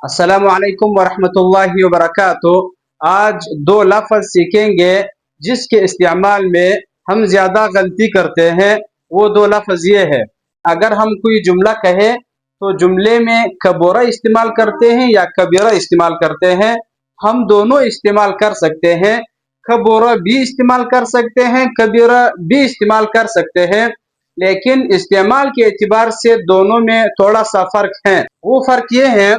अस्सलामुअलैकुम वरहमतुल्लाहि वबरकातुह। आज दो लफ्ज़ सीखेंगे जिसके इस्तेमाल में हम ज़्यादा गलती करते हैं। वो दो लफ्ज़ ये है, अगर हम कोई जुमला कहें तो जुमले में कबूरा इस्तेमाल करते हैं या कबीरा इस्तेमाल करते हैं। हम दोनों इस्तेमाल कर सकते हैं, कबूरा भी इस्तेमाल कर सकते हैं, कबीरा भी इस्तेमाल कर सकते हैं, लेकिन इस्तेमाल के एतबार से दोनों में थोड़ा सा फ़र्क है। वो फ़र्क ये है,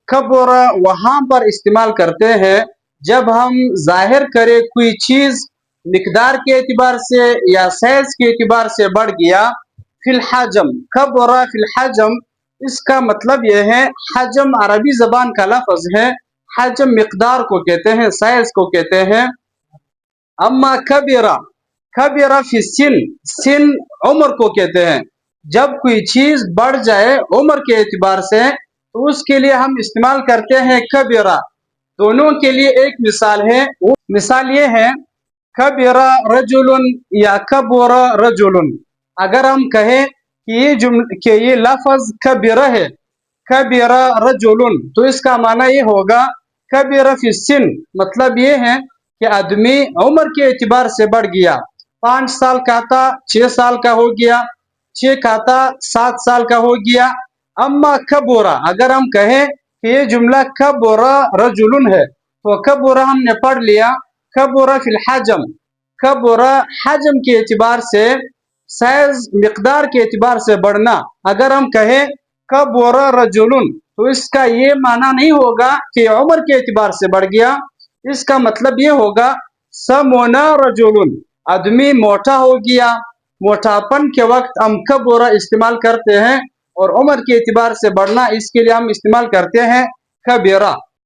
कबूरा वहाँ पर इस्तेमाल करते हैं जब हम जाहिर करें कोई चीज़ मिकदार के एतबार से या साइज के एतबार से बढ़ गया। फिल हजम, कबूरा फिल हजम, इसका मतलब यह है, हजम अरबी ज़बान का लफ्ज़ है। हजम मिकदार को कहते हैं, साइज को कहते हैं। अम्मा कबीरा, कबीरा फी सिन, सिन उम्र को कहते हैं। जब कोई चीज़ बढ़ जाए उम्र के एतबार से तो उसके लिए हम इस्तेमाल करते हैं कबीरा। दोनों के लिए एक मिसाल है, वो मिसाल ये है, कबीरा रजुलन या कबूरा रजुलन। अगर हम कहें कि ये लफ्ज़ कबीरा है, कबीरा रजुलन, तो इसका माना ये होगा कबीरा फी सिन, मतलब ये है कि आदमी उम्र के एतबार से बढ़ गया। 5 साल का था 6 साल का हो गया, 6 का था 7 साल का हो गया। अम्मा कबूरा, अगर हम कहें कि ये जुमला कबूरा रजुलन है, तो कबूरा हमने पढ़ लिया, कबूरा फिल हजम, कबूरा हजम के एतबार से, साइज मिकदार के एतबार से बढ़ना। अगर हम कहें कबूरा रजुलन, तो इसका ये माना नहीं होगा कि उम्र के एतबार से बढ़ गया। इसका मतलब ये होगा समोना रजुलन, आदमी मोटा हो गया। मोटापन के वक्त हम कबूरा इस्तेमाल करते हैं, और उम्र के एतबार से बढ़ना, इसके लिए हम इस्तेमाल करते हैं कबीरा।